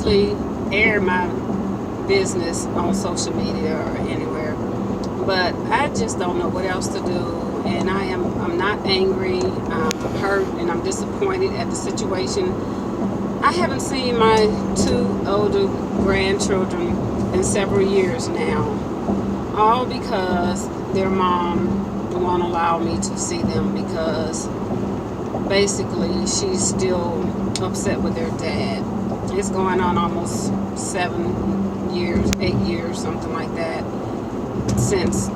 usually air my business on social media or anywhere, but I just don't know what else to do. And I'm not angry. I'm hurt and I'm disappointed at the situation. I haven't seen my two older grandchildren in several years now, all because their mom won't allow me to see them because basically she's still upset with their dad. It's going on almost 7 years, 8 years, something like that, since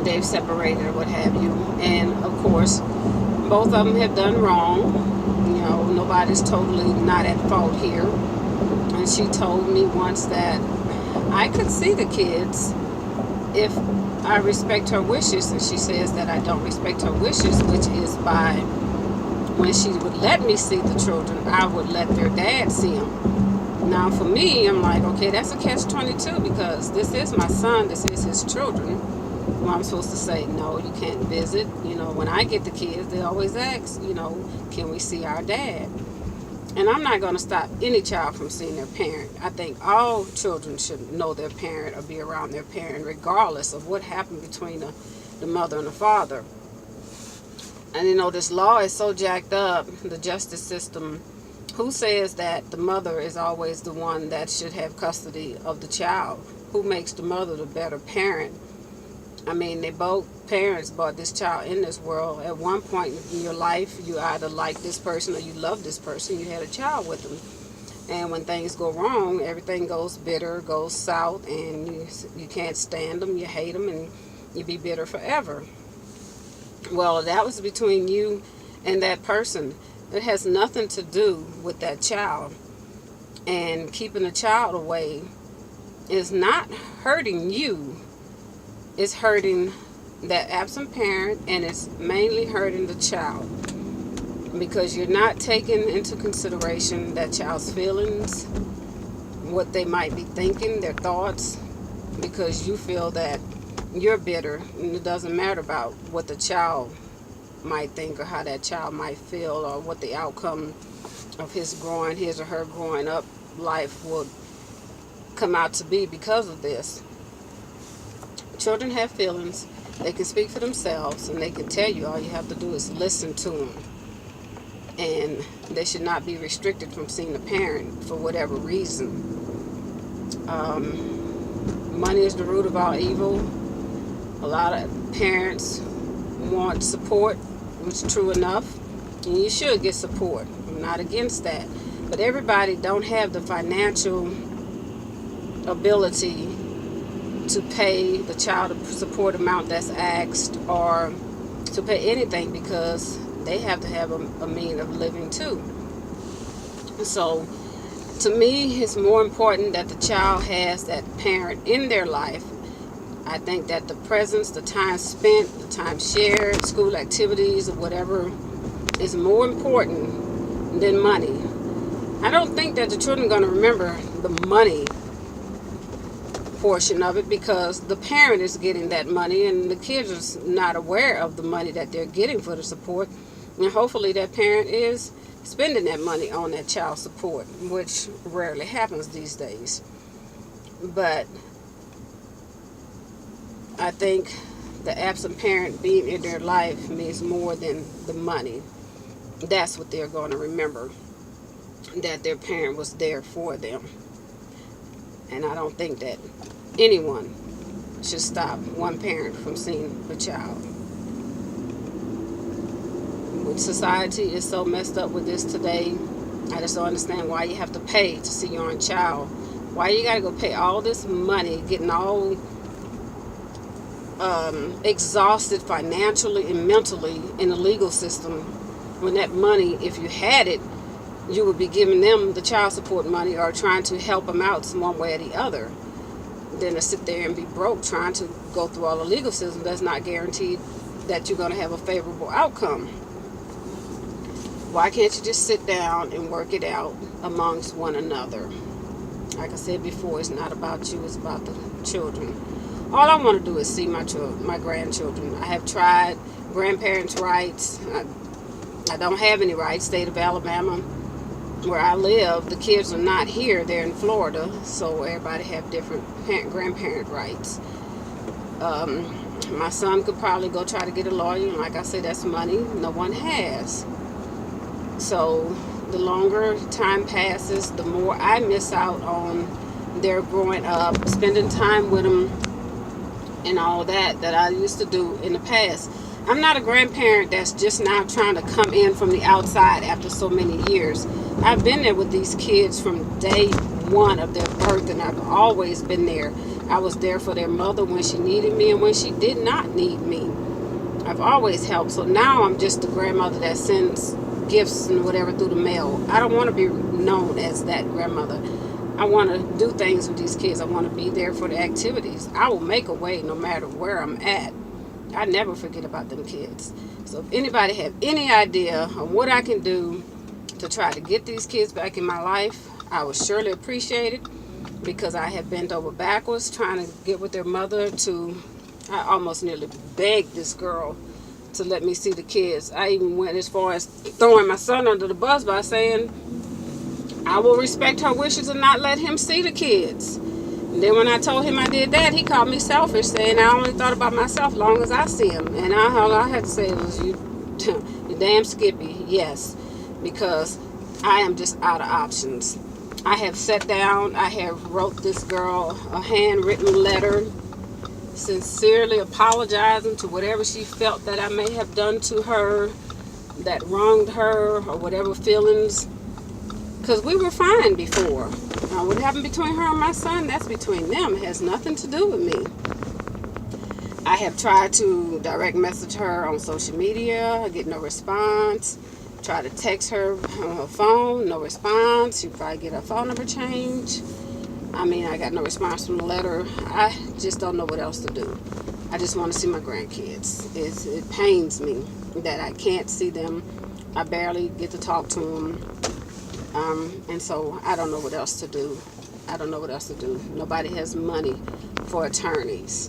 they've separated or what have you. And of course, both of them have done wrong. Nobody's totally not at fault here. And she told me once that I could see the kids if I respect her wishes, and she says that I don't respect her wishes, which is by when she would let me see the children, I would let their dad see them. Now, for me, I'm like, okay, that's a catch-22 because this is my son, this is his children. Well, I'm supposed to say, no, you can't visit. When I get the kids, they always ask, can we see our dad? And I'm not going to stop any child from seeing their parent. I think all children should know their parent or be around their parent, regardless of what happened between the mother and the father. And this law is so jacked up, the justice system. Who says that the mother is always the one that should have custody of the child? Who makes the mother the better parent? I mean, they both parents brought this child in this world. At one point in your life, you either like this person or you love this person. You had a child with them. And when things go wrong, everything goes bitter, goes south, and you can't stand them, you hate them, and you be bitter forever. Well, that was between you and that person. It has nothing to do with that child. And keeping the child away is not hurting you. It's hurting that absent parent, and it's mainly hurting the child because you're not taking into consideration that child's feelings, what they might be thinking, their thoughts, because you feel that you're bitter and it doesn't matter about what the child might think or how that child might feel or what the outcome of his or her growing up life will come out to be because of this. Children have feelings. They can speak for themselves, and they can tell you. All you have to do is listen to them. And they should not be restricted from seeing a parent for whatever reason. Money is the root of all evil. A lot of parents want support, which is true enough, and you should get support. I'm not against that. But everybody don't have the financial ability to pay the child support amount that's asked or to pay anything because they have to have a means of living too. So to me, it's more important that the child has that parent in their life. I think that the presence, the time spent, the time shared, school activities or whatever is more important than money. I don't think that the children are going to remember the money portion of it because the parent is getting that money and the kids are not aware of the money that they're getting for the support, and hopefully that parent is spending that money on that child support, which rarely happens these days. But I think the absent parent being in their life means more than the money. That's what they're going to remember, that their parent was there for them. And I don't think that anyone should stop one parent from seeing a child. Society is so messed up with this today. I just don't understand why you have to pay to see your own child. Why you got to go pay all this money, getting all exhausted financially and mentally in the legal system, when that money, if you had it, you would be giving them the child support money or trying to help them out one way or the other. Then to sit there and be broke trying to go through all the legal system, that's not guaranteed that you're going to have a favorable outcome. Why can't you just sit down and work it out amongst one another? Like I said before, it's not about you, it's about the children. All I want to do is see my grandchildren. I have tried grandparents' rights. I don't have any rights, state of Alabama. where I live, the kids are not here. They're in Florida, so everybody have different grandparent rights. My son could probably go try to get a lawyer, and like I said, that's money no one has. So the longer time passes, the more I miss out on their growing up, spending time with them, and all that I used to do in the past. I'm not a grandparent that's just now trying to come in from the outside after so many years. I've been there with these kids from day one of their birth, and I've always been there. I was there for their mother when she needed me and when she did not need me. I've always helped. So now I'm just the grandmother that sends gifts and whatever through the mail. I don't want to be known as that grandmother. I want to do things with these kids. I want to be there for the activities. I will make a way no matter where I'm at. I never forget about them kids. So if anybody have any idea on what I can do to try to get these kids back in my life, I would surely appreciate it, because I have bent over backwards trying to get with their mother I almost nearly begged this girl to let me see the kids. I even went as far as throwing my son under the bus by saying I will respect her wishes and not let him see the kids. And then when I told him I did that, he called me selfish, saying I only thought about myself long as I see him. And all I had to say was, you damn Skippy, yes, because I am just out of options. I have sat down, I have wrote this girl a handwritten letter sincerely apologizing to whatever she felt that I may have done to her that wronged her, or whatever feelings, because we were fine before. What happened between her and my son, that's between them. It has nothing to do with me. I have tried to direct message her on social media. I get no response. Try to text her on her phone, no response. She probably get her phone number changed. I got no response from the letter. I just don't know what else to do. I just want to see my grandkids. It pains me that I can't see them. I barely get to talk to them. And so I don't know what else to do. Nobody has money for attorneys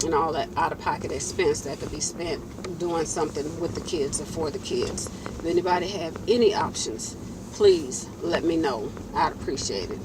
and all that out-of-pocket expense that could be spent doing something with the kids or for the kids. If anybody have any options, please let me know. I'd appreciate it.